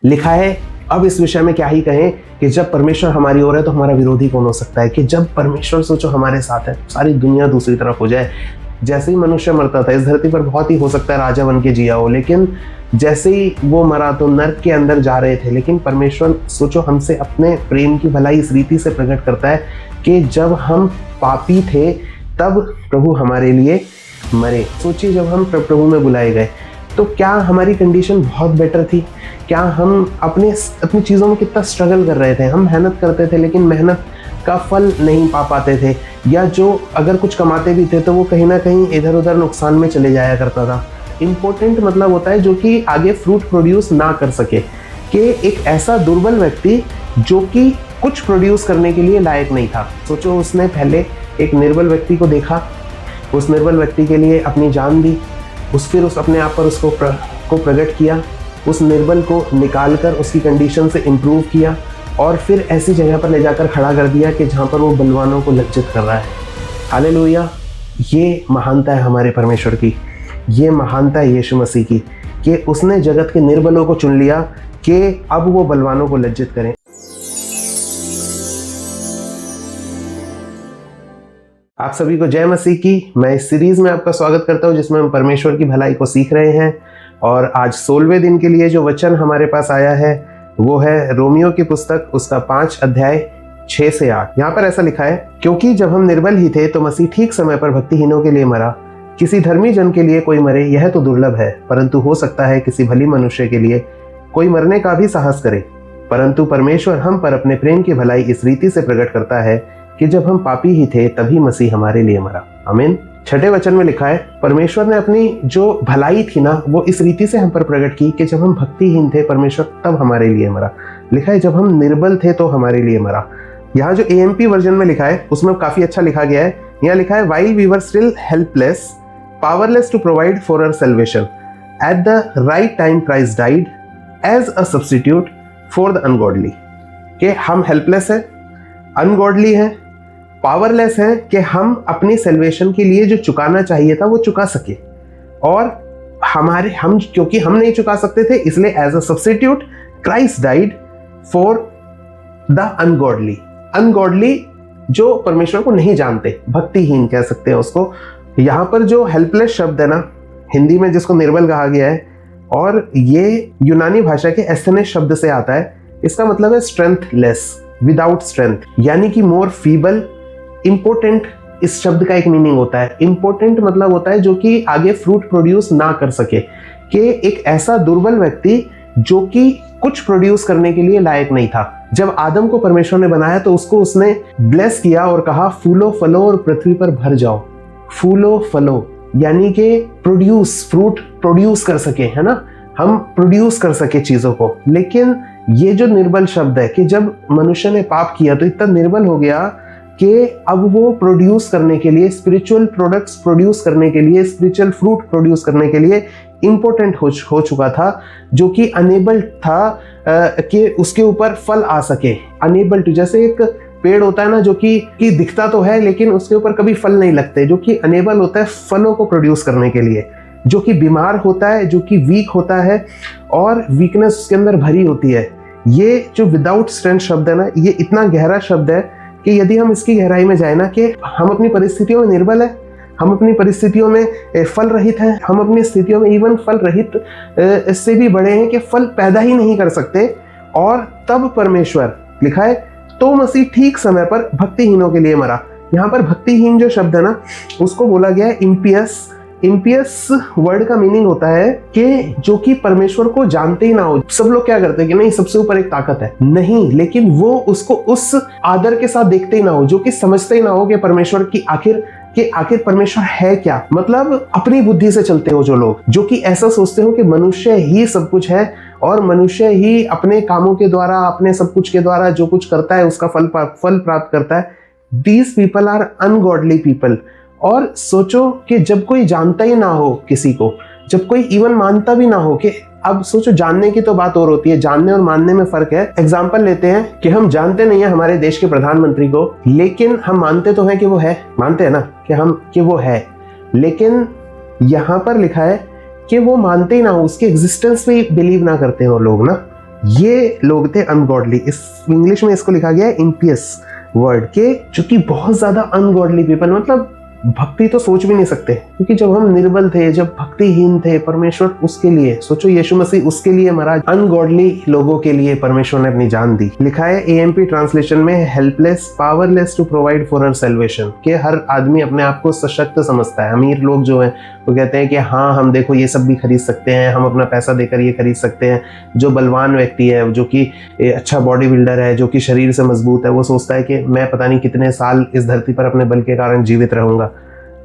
लिखा है, अब इस विषय में क्या ही कहें कि जब परमेश्वर हमारी ओर है तो हमारा विरोधी कौन हो सकता है। कि जब परमेश्वर सोचो हमारे साथ है, सारी दुनिया दूसरी तरफ हो जाए। जैसे ही मनुष्य मरता था, इस धरती पर बहुत ही हो सकता है राजा बन के जिया हो, लेकिन जैसे ही वो मरा तो नर्क के अंदर जा रहे थे। लेकिन परमेश्वर सोचो हमसे अपने प्रेम की भलाई इस रीति से प्रकट करता है कि जब हम पापी थे तब प्रभु हमारे लिए मरे। सोचिए, जब हम प्रभु में बुलाए गए तो क्या हमारी कंडीशन बहुत बेटर थी? क्या हम अपनी चीज़ों में कितना स्ट्रगल कर रहे थे? हम मेहनत करते थे लेकिन मेहनत का फल नहीं पा पाते थे, या जो अगर कुछ कमाते भी थे तो वो कहीं ना कहीं इधर उधर नुकसान में चले जाया करता था। इम्पोर्टेंट मतलब होता है जो कि आगे फ्रूट प्रोड्यूस ना कर सके, कि एक ऐसा दुर्बल व्यक्ति जो कि कुछ प्रोड्यूस करने के लिए लायक नहीं था। सोचो, उसने पहले एक निर्बल व्यक्ति को देखा, उस निर्बल व्यक्ति के लिए अपनी जान दी, फिर उस अपने आप पर उसको प्रकट किया, उस निर्बल को निकालकर उसकी कंडीशन से इम्प्रूव किया और फिर ऐसी जगह पर ले जाकर खड़ा कर दिया कि जहाँ पर वो बलवानों को लज्जित कर रहा है। हालेलुया! ये महानता है हमारे परमेश्वर की, ये महानता है यीशु मसीह की, कि उसने जगत के निर्बलों को चुन लिया कि अब वो बलवानों को लज्जित करें। आप सभी को जय मसीह की। मैं इस सीरीज में आपका स्वागत करता हूं जिसमें हम परमेश्वर की भलाई को सीख रहे हैं। और आज 16वें दिन के लिए जो वचन हमारे पास आया है वो है रोमियो की पुस्तक, उसका 5 अध्याय 6 से 8। यहाँ पर ऐसा लिखा है, क्योंकि जब हम निर्बल ही थे तो मसीह ठीक समय पर भक्तिहीनों के लिए मरा। किसी धर्मी जन के लिए कोई मरे यह तो दुर्लभ है, परंतु हो सकता है किसी भली मनुष्य के लिए कोई मरने का भी साहस करे। परंतु परमेश्वर हम पर अपने प्रेम की भलाई इस रीति से प्रकट करता है कि जब हम पापी ही थे तभी मसीह हमारे लिए मरा। आमीन। 6ठे वचन में लिखा है, परमेश्वर ने अपनी जो भलाई थी ना वो इस रीति से हम पर प्रकट की कि जब हम भक्तिहीन थे परमेश्वर तब हमारे लिए मरा। लिखा है जब हम निर्बल थे तो हमारे लिए मरा। यहाँ जो AMP वर्जन में लिखा है उसमें काफी अच्छा लिखा गया है। यहाँ लिखा है, while we were still helpless, powerless to provide for our salvation, at the right time Christ died as a substitute for the ungodly. कि हम हेल्पलेस है, अनगॉडली है, पावरलेस है कि हम अपनी सैल्वेशन के लिए जो चुकाना चाहिए था वो चुका सके, और हम क्योंकि हम नहीं चुका सकते थे इसलिए as a substitute Christ died for the ungodly. Ungodly जो परमेश्वर को नहीं जानते, भक्तिहीन कह सकते हैं उसको। यहाँ पर जो हेल्पलेस शब्द है ना, हिंदी में जिसको निर्बल कहा गया है, और ये यूनानी भाषा के एस्थेनेस शब्द से आता है। इसका मतलब है स्ट्रेंथलेस, विदाउट स्ट्रेंथ, यानी कि मोर फीबल। इम्पोर्टेंट इस शब्द का एक मीनिंग होता है। इम्पोर्टेंट मतलब होता है जो कि आगे फ्रूट प्रोड्यूस ना कर सके, कि एक ऐसा दुर्बल व्यक्ति जो कि कुछ प्रोड्यूस करने के लिए लायक नहीं था। जब आदम को परमेश्वर ने बनाया तो उसको उसने ब्लेस किया और कहा, फूलो फलो और पृथ्वी पर भर जाओ। फूलो फलो यानी कि प्रोड्यूस, फ्रूट प्रोड्यूस कर सके, है ना, हम प्रोड्यूस कर सके चीजों को। लेकिन ये जो निर्बल शब्द है कि जब मनुष्य ने पाप किया तो इतना निर्बल हो गया कि अब वो प्रोड्यूस करने के लिए, स्पिरिचुअल प्रोडक्ट्स प्रोड्यूस करने के लिए, स्पिरिचुअल फ्रूट प्रोड्यूस करने के लिए इम्पोर्टेंट हो चुका था, जो कि अनेबल था कि उसके ऊपर फल आ सके। अनेबल टू, जैसे एक पेड़ होता है ना जो कि दिखता तो है लेकिन उसके ऊपर कभी फल नहीं लगते, जो कि अनेबल होता है फलों को प्रोड्यूस करने के लिए, जो कि बीमार होता है, जो कि वीक होता है और वीकनेस उसके अंदर भरी होती है। ये जो विदाउट स्ट्रेंथ शब्द है ना, ये इतना गहरा शब्द है कि यदि हम इसकी गहराई में जाए ना, कि हम अपनी परिस्थितियों में निर्बल है, हम अपनी परिस्थितियों में फल रहित हैं, हम अपनी स्थितियों में इवन फल रहित इससे भी बड़े हैं कि फल पैदा ही नहीं कर सकते, और तब परमेश्वर, लिखा है, तो मसीह ठीक समय पर भक्तिहीनों के लिए मरा। यहाँ पर भक्तिहीन जो शब्द है ना उसको बोला गया है इम्पियस। इम्पियस वर्ड का मीनिंग होता है कि जो कि परमेश्वर को जानते ही ना हो। सब लोग क्या करते हैं कि नहीं, सबसे ऊपर एक ताकत है, नहीं, लेकिन वो उसको उस आदर के साथ देखते ही ना हो, जो कि समझते ही ना हो कि परमेश्वर की आखिर परमेश्वर है क्या। मतलब अपनी बुद्धि से चलते हो जो लोग, जो कि ऐसा सोचते हो कि मनुष्य ही सब कुछ है और मनुष्य ही अपने कामों के द्वारा, अपने सब कुछ के द्वारा जो कुछ करता है उसका फल प्राप्त करता है। These people are ungodly people. और सोचो कि जब कोई जानता ही ना हो किसी को, जब कोई इवन मानता भी ना हो, कि अब सोचो, जानने की तो बात और होती है, जानने और मानने में फर्क है। एग्जाम्पल लेते हैं कि हम जानते नहीं है हमारे देश के प्रधानमंत्री को, लेकिन हम मानते तो हैं कि वो है, मानते हैं ना कि वो है, लेकिन यहाँ पर लिखा है कि वो मानते ही ना हो, उसके एग्जिस्टेंस पे बिलीव ना करते हो लोग ना, ये लोग थे अनगॉडली। इस इंग्लिश में इसको लिखा गया है इम्पियस वर्ड के, जो कि बहुत ज्यादा अनगॉडली पीपल, मतलब भक्ति तो सोच भी नहीं सकते, क्योंकि जब हम निर्बल थे, जब भक्तिहीन थे, परमेश्वर उसके लिए, सोचो यीशु मसीह उसके लिए मरा, अनगॉडली लोगों के लिए परमेश्वर ने अपनी जान दी। लिखा है एएमपी ट्रांसलेशन में, helpless powerless to provide for our salvation, कि हर आदमी अपने आप को सशक्त समझता है। अमीर लोग जो हैं वो कहते हैं कि हाँ हम देखो ये सब भी खरीद सकते हैं, हम अपना पैसा देकर ये खरीद सकते हैं। जो बलवान व्यक्ति है, जो कि अच्छा बॉडी बिल्डर है, जो कि शरीर से मजबूत है, वो सोचता है कि मैं पता नहीं कितने साल इस धरती पर अपने बल के कारण जीवित रहूंगा।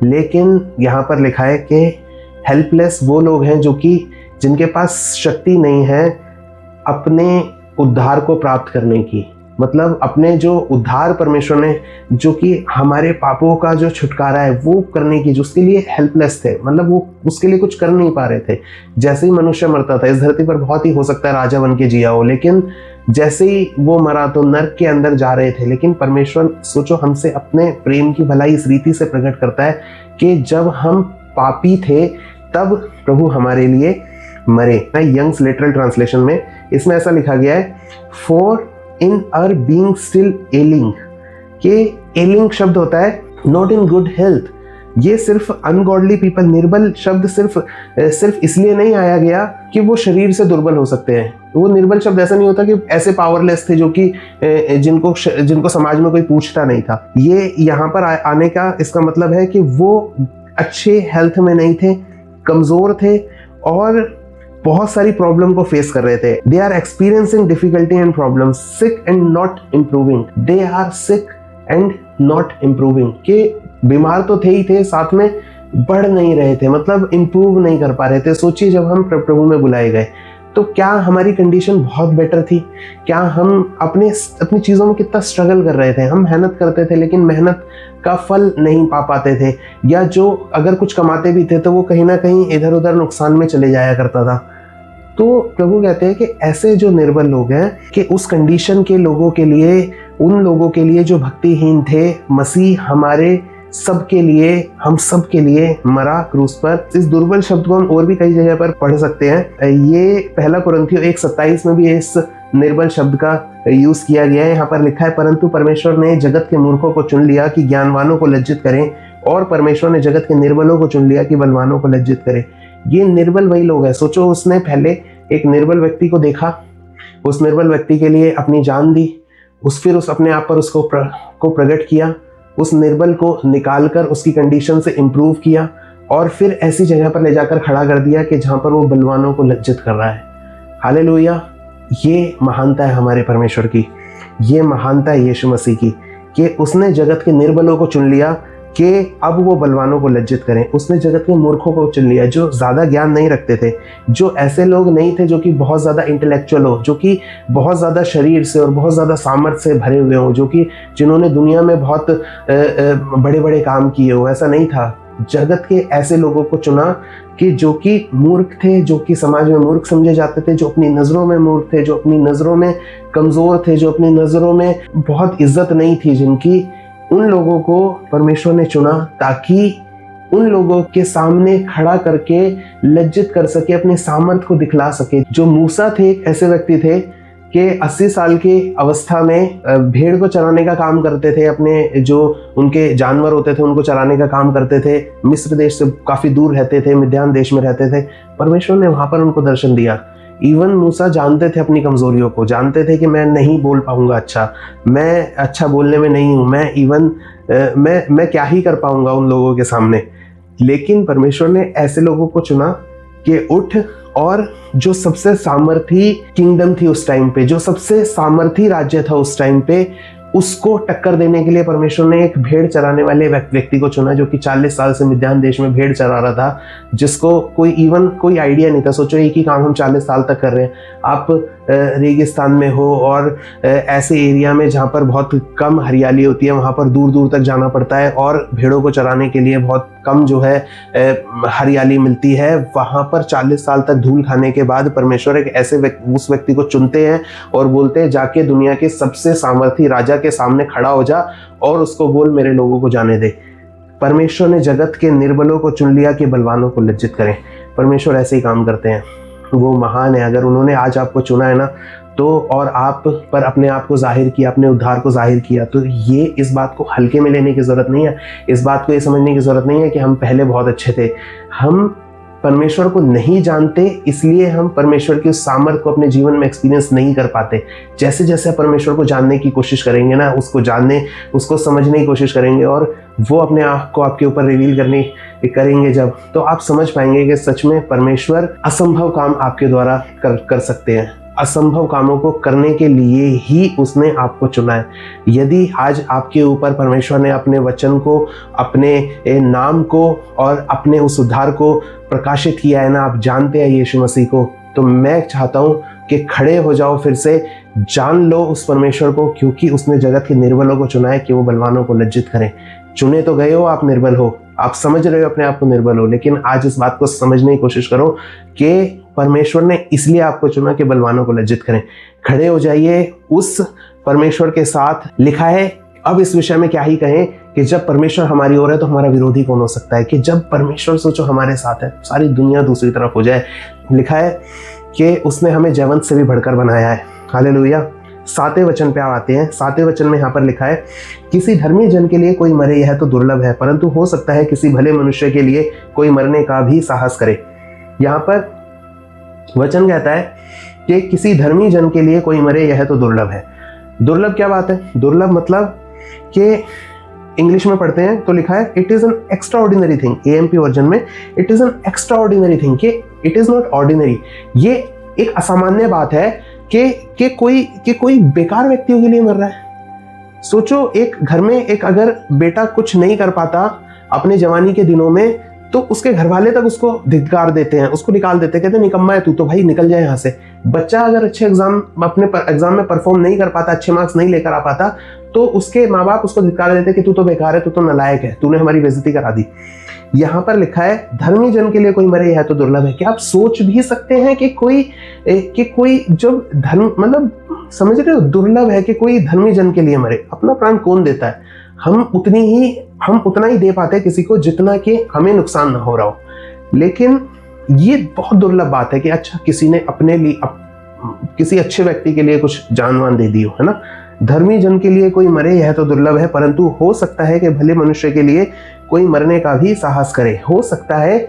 लेकिन यहाँ पर लिखा है कि हेल्पलेस वो लोग हैं जो कि जिनके पास शक्ति नहीं है अपने उद्धार को प्राप्त करने की, मतलब अपने जो उद्धार परमेश्वर ने, जो कि हमारे पापों का जो छुटकारा है वो करने की, जो उसके लिए हेल्पलेस थे, मतलब वो उसके लिए कुछ कर नहीं पा रहे थे। जैसे ही मनुष्य मरता था, इस धरती पर बहुत ही हो सकता है राजा बन के जिया हो, लेकिन जैसे ही वो मरा तो नर्क के अंदर जा रहे थे। लेकिन परमेश्वर सोचो हमसे अपने प्रेम की भलाई इस रीति से प्रकट करता है कि जब हम पापी थे तब प्रभु हमारे लिए मरे। यंग्स लिटरल ट्रांसलेशन में इसमें ऐसा लिखा गया है, for in our being still ailing, के एलिंग शब्द होता है नॉट इन गुड हेल्थ। ये सिर्फ अनगॉडली पीपल, निर्बल शब्द सिर्फ इसलिए नहीं आया गया कि वो शरीर से दुर्बल हो सकते हैं। वो निर्बल शब्द ऐसा नहीं होता कि ऐसे पावरलेस थे जो कि जिनको समाज में कोई पूछता नहीं था। ये यहाँ पर आने का इसका मतलब है कि वो अच्छे हेल्थ में नहीं थे, कमजोर थे और बहुत सारी प्रॉब्लम को फेस कर रहे थे। They are experiencing difficulty and problem, sick and not improving. They are sick and not improving, के बीमार तो थे ही थे, साथ में बढ़ नहीं रहे थे, मतलब इम्प्रूव नहीं कर पा रहे थे। सोचिए जब हम प्रभु में बुलाए गए तो क्या हमारी कंडीशन बहुत बेटर थी? क्या हम अपनी चीज़ों में कितना स्ट्रगल कर रहे थे? हम मेहनत करते थे लेकिन मेहनत का फल नहीं पा पाते थे, या जो अगर कुछ कमाते भी थे तो वो कहीं ना कहीं इधर उधर नुकसान में चले जाया करता था। तो प्रभु कहते हैं कि ऐसे जो निर्बल लोग हैं, कि उस कंडीशन के लोगों के लिए, उन लोगों के लिए जो भक्तिहीन थे, मसीह हमारे सबके लिए, हम सब के लिए मरा क्रूस पर। इस दुर्बल शब्द को हम और भी कई जगह पर पढ़ सकते हैं। ये पहला कुरिन्थियों 1:27 में भी इस निर्बल शब्द का यूज किया गया है। यहाँ पर लिखा है, परंतु परमेश्वर ने जगत के मूर्खों को चुन लिया कि ज्ञानवानों को लज्जित करें, और परमेश्वर ने जगत के निर्बलों को चुन लिया कि बलवानों को लज्जित करें। ये निर्बल वही लोग हैं। सोचो उसने पहले एक निर्बल व्यक्ति को देखा, उस निर्बल व्यक्ति के लिए अपनी जान दी, फिर उस अपने आप पर उसको प्रकट किया, उस निर्बल को निकालकर उसकी कंडीशन से इम्प्रूव किया, और फिर ऐसी जगह पर ले जाकर खड़ा कर दिया कि जहाँ पर वो बलवानों को लज्जित कर रहा है। हालेलुया। ये महानता है हमारे परमेश्वर की, ये महानता है यीशु मसीह की, कि उसने जगत के निर्बलों को चुन लिया कि अब वो बलवानों को लज्जित करें। उसने जगत के मूर्खों को चुन लिया, जो ज़्यादा ज्ञान नहीं रखते थे, जो ऐसे लोग नहीं थे जो कि बहुत ज़्यादा इंटेलेक्चुअल हो, जो कि बहुत ज़्यादा शरीर से और बहुत ज़्यादा सामर्थ्य से भरे हुए हों, जो कि जिन्होंने दुनिया में बहुत बड़े बड़े काम किए हो। ऐसा नहीं था। जगत के ऐसे लोगों को चुना कि जो कि मूर्ख थे, जो कि समाज में मूर्ख समझे जाते थे, जो अपनी नज़रों में मूर्ख थे, जो अपनी नज़रों में कमज़ोर थे, जो अपनी नज़रों में बहुत इज्जत नहीं थी जिनकी, उन लोगों को परमेश्वर ने चुना ताकि उन लोगों के सामने खड़ा करके लज्जित कर सके, अपने सामर्थ्य को दिखला सके। जो मूसा थे, एक ऐसे व्यक्ति थे कि 80 साल की अवस्था में भेड़ को चराने का काम करते थे, अपने जो उनके जानवर होते थे उनको चराने का काम करते थे। मिस्र देश से काफ़ी दूर रहते थे, मिद्यान देश में रहते थे। परमेश्वर ने वहाँ पर उनको दर्शन दिया। इवन मूसा जानते थे अपनी कमज़ोरियों को, जानते थे कि मैं नहीं बोल पाऊंगा अच्छा, मैं अच्छा बोलने में नहीं हूँ, मैं क्या ही कर पाऊंगा उन लोगों के सामने। लेकिन परमेश्वर ने ऐसे लोगों को चुना कि उठ, और जो सबसे सामर्थी किंगडम थी उस टाइम पे, जो सबसे सामर्थी राज्य था उस टाइम पे, उसको टक्कर देने के लिए परमेश्वर ने एक भेड़ चराने वाले व्यक्ति को चुना, जो कि 40 साल से मिद्यान देश में भेड़ चरा रहा था, जिसको कोई आइडिया नहीं था। सोचो एक ही काम हम 40 साल तक कर रहे हैं। आप रेगिस्तान में हो और ऐसे एरिया में जहाँ पर बहुत कम हरियाली होती है, वहाँ पर दूर दूर तक जाना पड़ता है, और भेड़ों को चराने के लिए बहुत कम जो है हरियाली मिलती है। वहाँ पर 40 साल तक धूल खाने के बाद परमेश्वर एक ऐसे उस व्यक्ति को चुनते हैं और बोलते हैं, जाके दुनिया के सबसे सामर्थी राजा के सामने खड़ा हो जा और उसको बोल मेरे लोगों को जाने दे। परमेश्वर ने जगत के निर्बलों को चुन लिया कि बलवानों को लज्जित करें। परमेश्वर ऐसे ही काम करते हैं, वो महान है। अगर उन्होंने आज आपको चुना है ना, तो और आप पर अपने आप को जाहिर किया, अपने उद्धार को जाहिर किया, तो ये इस बात को हल्के में लेने की ज़रूरत नहीं है। इस बात को ये समझने की ज़रूरत नहीं है कि हम पहले बहुत अच्छे थे। हम परमेश्वर को नहीं जानते, इसलिए हम परमेश्वर की उस सामर्थ्य को अपने जीवन में एक्सपीरियंस नहीं कर पाते। जैसे जैसे परमेश्वर को जानने की कोशिश करेंगे ना, उसको जानने, उसको समझने की कोशिश करेंगे और वो अपने आप को आपके ऊपर रिवील करेंगे जब, तो आप समझ पाएंगे कि सच में परमेश्वर असंभव काम आपके द्वारा कर सकते हैं। असंभव कामों को करने के लिए ही उसने आपको चुना है। यदि आज आपके ऊपर परमेश्वर ने अपने वचन को, अपने नाम को और अपने उस उद्धार को प्रकाशित किया है ना, आप जानते हैं यीशु मसीह को, तो मैं चाहता हूँ कि खड़े हो जाओ, फिर से जान लो उस परमेश्वर को, क्योंकि उसने जगत के निर्बलों को चुना है कि वो बलवानों को लज्जित करें। चुने तो गए हो, आप निर्बल हो, आप समझ रहे हो अपने आप को निर्बल हो, लेकिन आज इस बात को समझने की कोशिश करो कि परमेश्वर ने इसलिए आपको चुना कि बलवानों को लज्जित करें। खड़े हो जाइए उस परमेश्वर के साथ। लिखा है, अब इस विषय में क्या ही कहें कि जब परमेश्वर हमारी ओर है तो हमारा विरोधी कौन हो सकता है। कि जब परमेश्वर सोचो हमारे साथ है, सारी दुनिया दूसरी तरफ हो जाए। लिखा है कि उसने हमें जयवंत से भी बढ़कर बनाया है। हालेलुया। 7वें वचन पे आते हैं। 7वें वचन में यहाँ पर लिखा है, किसी धर्मी जन के लिए कोई मरे यह तो दुर्लभ है, परंतु हो सकता है किसी भले मनुष्य के लिए कोई मरने का भी साहस करे। यहाँ पर वचन कहता है कि किसी धर्मी जन के लिए कोई मरे यह तो दुर्लभ है। दुर्लभ क्या बात है? दुर्लभ मतलब कि इंग्लिश में पढ़ते हैं तो लिखा है, it is an extraordinary thing. AMP version में it is an extraordinary thing, कि इट इज नॉट ऑर्डिनरी। ये एक असामान्य बात है कि कोई बेकार व्यक्तियों के लिए मर रहा है। सोचो, एक घर में एक अगर बेटा कुछ नहीं कर पाता अपने जवानी के दिनों में, तो उसके घर वाले तक उसको धिक्कार देते हैं, उसको निकाल देते हैं, कहते हैं निकम्मा है तू, तो भाई निकल जाए यहाँ से। बच्चा अगर अच्छे अपने एग्जाम में परफॉर्म नहीं कर पाता, अच्छे मार्क्स नहीं लेकर आ पाता, तो उसके माँ बाप उसको धिक्कार देते हैं कि तू तो बेकार है, तू तो नालायक है, तूने हमारी बेइज्जती करा दी। यहाँ पर लिखा है, धर्मी जन के लिए कोई मरे यह तो दुर्लभ है। क्या आप सोच भी सकते हैं कि कोई जब धर्म, मतलब समझ रहे हो, दुर्लभ है कि कोई धर्मी जन के लिए मरे। अपना प्राण कौन देता है? हम उतना ही दे पाते हैं किसी को जितना कि हमें नुकसान ना हो रहा हो। लेकिन ये बहुत दुर्लभ बात है कि अच्छा किसी ने अपने लिए किसी अच्छे व्यक्ति के लिए कुछ जानवान दे दी हो, है ना। धर्मी जन के लिए कोई मरे यह तो दुर्लभ है, परंतु हो सकता है कि भले मनुष्य के लिए कोई मरने का भी साहस करे। हो सकता है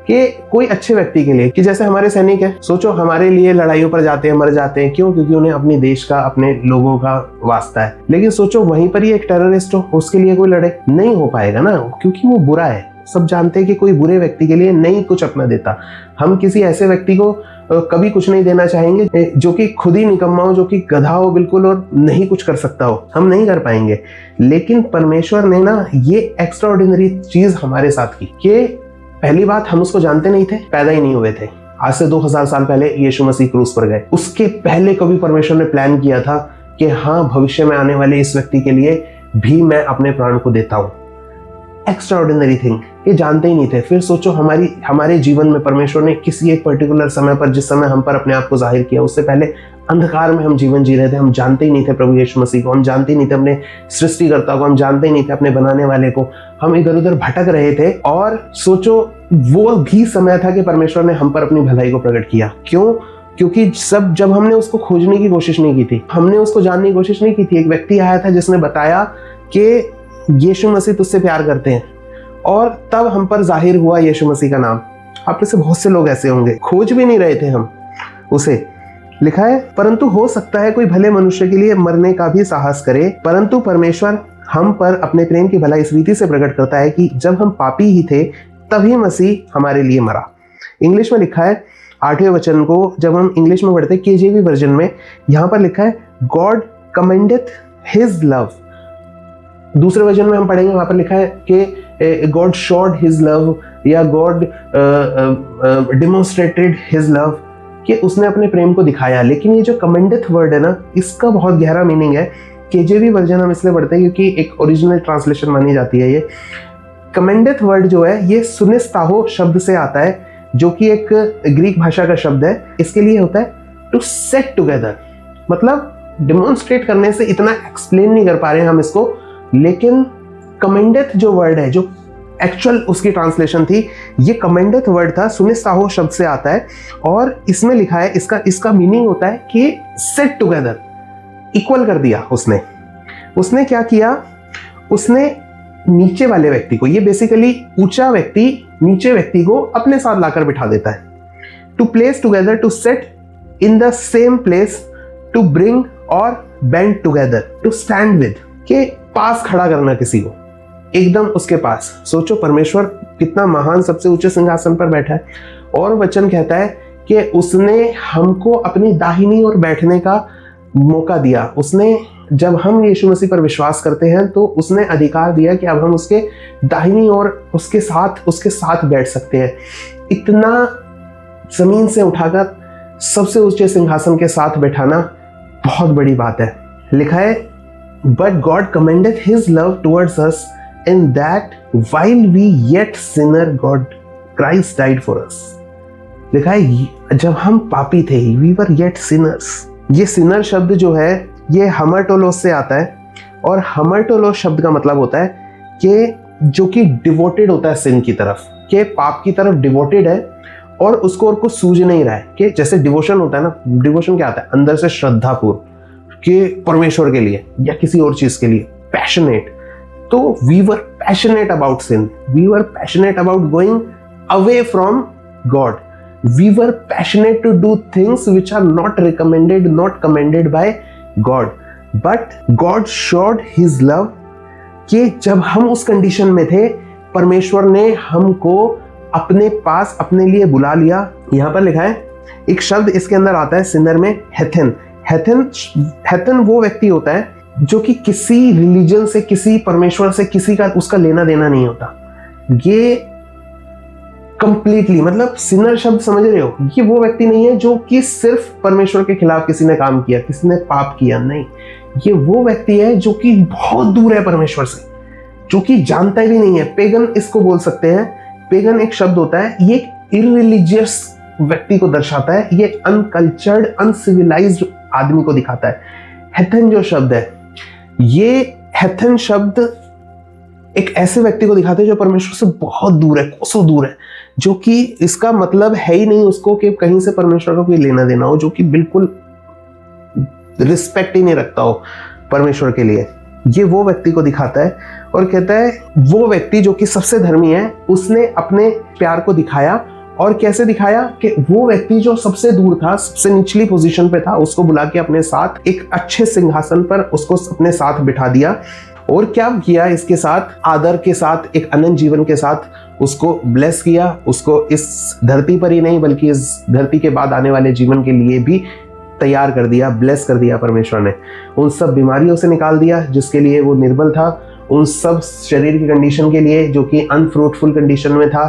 कि कोई अच्छे व्यक्ति के लिए, कि जैसे हमारे सैनिक हैं, सोचो हमारे लिए लड़ाइयों पर जाते हैं, मर जाते हैं, क्यों? क्योंकि उन्हें अपने देश का, अपने लोगों का वास्ता है। लेकिन सोचो वहीं पर ही एक टेररिस्ट हो, उसके लिए कोई लड़े, नहीं हो पाएगा ना, क्योंकि वो बुरा है। सब जानते हैं कि कोई बुरे व्यक्ति के लिए नहीं कुछ अपना देता। हम किसी ऐसे व्यक्ति को कभी कुछ नहीं देना चाहेंगे जो कि खुद ही निकम्मा हो, जो कि गधा हो बिल्कुल और नहीं कुछ कर सकता हो, हम नहीं कर पाएंगे। लेकिन परमेश्वर ने ना ये एक्स्ट्राऑर्डिनरी चीज हमारे साथ की कि पहली बात, हम उसको जानते नहीं थे, पैदा ही नहीं हुए थे। आज से 2000 साल पहले यीशु मसीह क्रूस पर गए। उसके पहले कभी परमेश्वर ने प्लान किया था कि हाँ, भविष्य में आने वाले इस व्यक्ति के लिए भी मैं अपने प्राण को देता हूं। एक्स्ट्राऑर्डिनरी थिंग, ये जानते ही नहीं थे। फिर सोचो हमारे जीवन में परमेश्वर ने किसी एक पर्टिकुलर समय पर, जिस समय हम पर अपने आप को जाहिर किया, उससे पहले अंधकार में हम जीवन जी रहे थे। हम जानते ही नहीं थे प्रभु यीशु मसीह को, हम जानते ही नहीं थे अपने सृष्टिकर्ता को, हम जानते ही नहीं थे अपने बनाने वाले को। हम इधर उधर भटक रहे थे। और सोचो वो भी समय था कि परमेश्वर ने हम पर अपनी भलाई को प्रकट किया। क्यों? क्योंकि जब हमने उसको खोजने की कोशिश नहीं की थी, हमने उसको जानने की कोशिश नहीं की थी। एक व्यक्ति आया था जिसने बताया कि यीशु मसीह तुझसे प्यार करते हैं, और तब हम पर जाहिर हुआ यीशु मसीह का नाम। आप में से बहुत से लोग ऐसे होंगे, खोज भी नहीं रहे थे हम उसे। लिखा है, परंतु हो सकता है कोई भले मनुष्य के लिए मरने का भी साहस करे, परंतु परमेश्वर हम पर अपने प्रेम की भलाई इस रीति से प्रकट करता है कि जब हम पापी ही थे तभी मसीह हमारे लिए मरा। इंग्लिश में लिखा है 8वें वचन को, जब हम इंग्लिश में पढ़ते हैं केजेवी वर्जन में, यहाँ पर लिखा है, गॉड कमेंडेथ हिज लव। दूसरे वर्जन में हम पढ़ेंगे, वहां पर लिखा है कि गॉड शोड हिज लव, या गॉड डेमोन्स्ट्रेटेड हिज लव, कि उसने अपने प्रेम को दिखाया। लेकिन ये जो कमेंडेथ वर्ड है ना, इसका बहुत गहरा मीनिंग है। केजेवी वर्जन हम इसलिए पढ़ते हैं क्योंकि एक ओरिजिनल ट्रांसलेशन मानी जाती है। ये कमेंडेथ वर्ड जो है ये सुनिस्ताहो शब्द से आता है, जो कि एक ग्रीक भाषा का शब्द है। इसके लिए होता है टू सेट टुगेदर, मतलब डेमोन्स्ट्रेट करने से इतना एक्सप्लेन नहीं कर पा रहे हैं हम इसको, लेकिन कमेंडेथ जो वर्ड है, जो एक्चुअल उसकी ट्रांसलेशन थी, ये कमेंडेथ वर्ड था, सुनिस्ताहो शब्द से आता है और इसमें लिखा है, इसका मीनिंग होता है कि सेट टुगेदर, इक्वल कर दिया। उसने क्या किया, उसने नीचे वाले व्यक्ति को, ये बेसिकली ऊंचा व्यक्ति नीचे व्यक्ति को अपने साथ लाकर बिठा देता है। To place together, to set in the same place, to bring और bend together, to stand with, के पास खड़ा करना किसी को, एकदम उसके पास। सोचो परमेश्वर कितना महान, सबसे ऊंचे सिंहासन पर बैठा है और वचन कहता है कि उसने हमको अपनी दाहिनी ओर बैठने का मौका दिया। उसने, जब हम यीशु मसीह पर विश्वास करते हैं तो उसने अधिकार दिया कि अब हम उसके दाहिनी ओर उसके साथ बैठ सकते हैं। इतना जमीन से उठाकर सबसे ऊंचे सिंहासन के साथ बैठाना बहुत बड़ी बात है। लिखा है, but God commended his love towards us in that while we yet sinner God Christ died for us। लिखा है जब हम पापी थे, we were yet sinners। ये सिनर शब्द जो है ये हमरटोलोस से आता है और हमरटोलोस शब्द का मतलब होता है कि जो कि डिवोटेड होता है सिन की तरफ, के पाप की तरफ डिवोटेड है और उसको और कुछ सूझ नहीं रहा है। कि जैसे डिवोशन होता है ना, डिवोशन क्या आता है, अंदर से श्रद्धापूर्व के परमेश्वर के लिए या किसी और चीज के लिए, पैशनेट। तो we were passionate about sin, we were passionate about going away from God, we were passionate to do things which are not recommended, not commended by God, but God showed his love, कि जब हम उस condition में थे परमेश्वर ने हमको अपने पास अपने लिए बुला लिया। यहां पर लिखा है, एक शब्द इसके अंदर आता है सिनर में, हेथन। हेथन वो व्यक्ति होता है जो कि किसी रिलीजन से, किसी परमेश्वर से किसी का उसका लेना देना नहीं होता। ये कंप्लीटली, मतलब सिनर शब्द समझ रहे हो, ये वो व्यक्ति नहीं है जो कि सिर्फ परमेश्वर के खिलाफ किसी ने काम किया, किसी ने पाप किया, नहीं। ये वो व्यक्ति है जो कि बहुत दूर है परमेश्वर से, जो कि जानता भी नहीं है। पेगन इसको बोल सकते हैं। पेगन एक शब्द होता है, ये एक इररिलीजियस व्यक्ति को दर्शाता है, ये अनकल्चर्ड, अनसिविलाइज्ड आदमी को दिखाता है। हेथन जो शब्द है, ये हेथन शब्द एक ऐसे व्यक्ति को दिखाते हैं जो परमेश्वर से बहुत दूर है, कोसों दूर है, जो कि इसका मतलब है ही नहीं उसको कि कहीं से परमेश्वर का कोई लेना देना हो, जो कि बिल्कुल रिस्पेक्ट ही नहीं रखता हो परमेश्वर के लिए। ये वो व्यक्ति को दिखाता है और कहता है वो व्यक्ति जो कि सबसे धर्मी है, उसने अपने प्यार को दिखाया। और कैसे दिखाया, कि वो व्यक्ति जो सबसे दूर था, सबसे निचली पोजीशन पे था, उसको बुला के अपने साथ एक अच्छे सिंहासन पर उसको अपने साथ बिठा दिया। और क्या किया, इसके साथ आदर के साथ, एक अनंत जीवन के साथ उसको ब्लेस किया। उसको इस धरती पर ही नहीं बल्कि इस धरती के बाद आने वाले जीवन के लिए भी तैयार कर दिया, ब्लेस कर दिया परमेश्वर ने। उन सब बीमारियों से निकाल दिया जिसके लिए वो निर्बल था, उन सब शरीर की कंडीशन के लिए जो कि अनफ्रूटफुल कंडीशन में था,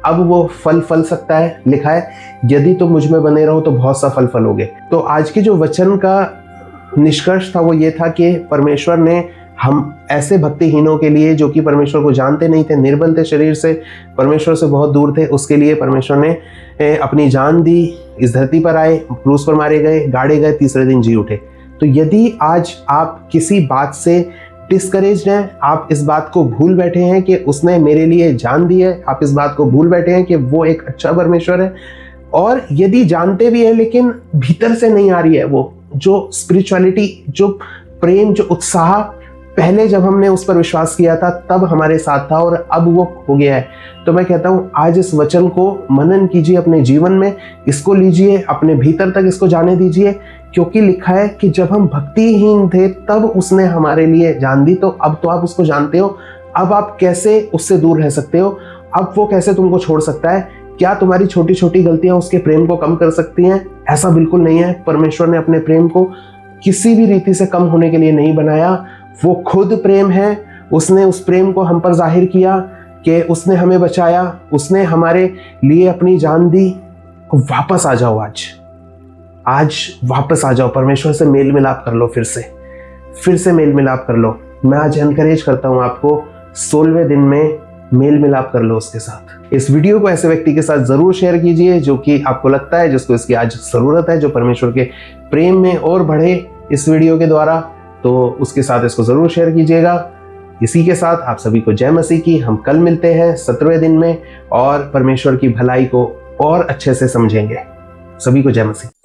अब वो फल सकता है। लिखा है, यदि तुम मुझ में बने रहो तो बहुत सा फल फलोगे। तो आज के जो वचन का निष्कर्ष था वो ये था कि परमेश्वर ने हम ऐसे भक्तिहीनों के लिए, जो कि परमेश्वर को जानते नहीं थे, निर्बल थे शरीर से, परमेश्वर से बहुत दूर थे, उसके लिए परमेश्वर ने अपनी जान दी, इस धरती पर आए, क्रूस पर मारे गए, गाड़े गए, तीसरे दिन जी उठे। तो यदि आज आप किसी बात से डिस्करेज्ड हैं, आप इस बात को भूल बैठे हैं कि उसने मेरे लिए जान दी है, आप इस बात को भूल बैठे हैं कि वो एक अच्छा परमेश्वर है, और यदि जानते भी है लेकिन भीतर से नहीं आ रही है वो जो स्पिरिचुअलिटी, जो प्रेम, जो उत्साह पहले जब हमने उस पर विश्वास किया था तब हमारे साथ था और अब वो खो गया है, तो मैं कहता हूँ आज इस वचन को मनन कीजिए अपने जीवन में, इसको लीजिए, अपने भीतर तक इसको जाने दीजिए, क्योंकि लिखा है कि जब हम भक्तिहीन थे तब उसने हमारे लिए जान दी। तो अब तो आप उसको जानते हो, अब आप कैसे उससे दूर रह सकते हो, अब वो कैसे तुमको छोड़ सकता है? क्या तुम्हारी छोटी छोटी गलतियां उसके प्रेम को कम कर सकती हैं? ऐसा बिल्कुल नहीं है। परमेश्वर ने अपने प्रेम को किसी भी रीति से कम होने के लिए नहीं बनाया, वो खुद प्रेम है। उसने उस प्रेम को हम पर जाहिर किया कि उसने हमें बचाया, उसने हमारे लिए अपनी जान दी। वापस आ जाओ, आज वापस आ जाओ, परमेश्वर से मेल मिलाप कर लो, फिर से मेल मिलाप कर लो। मैं आज एनकरेज करता हूं आपको, 16वें दिन में मेल मिलाप कर लो उसके साथ। इस वीडियो को ऐसे व्यक्ति के साथ जरूर शेयर कीजिए जो कि आपको लगता है जिसको इसकी आज जरूरत है, जो परमेश्वर के प्रेम में और बढ़े इस वीडियो के द्वारा, तो उसके साथ इसको जरूर शेयर कीजिएगा। इसी के साथ आप सभी को जय मसीह की। हम कल मिलते हैं 17वें दिन में और परमेश्वर की भलाई को और अच्छे से समझेंगे। सभी को जय मसीह।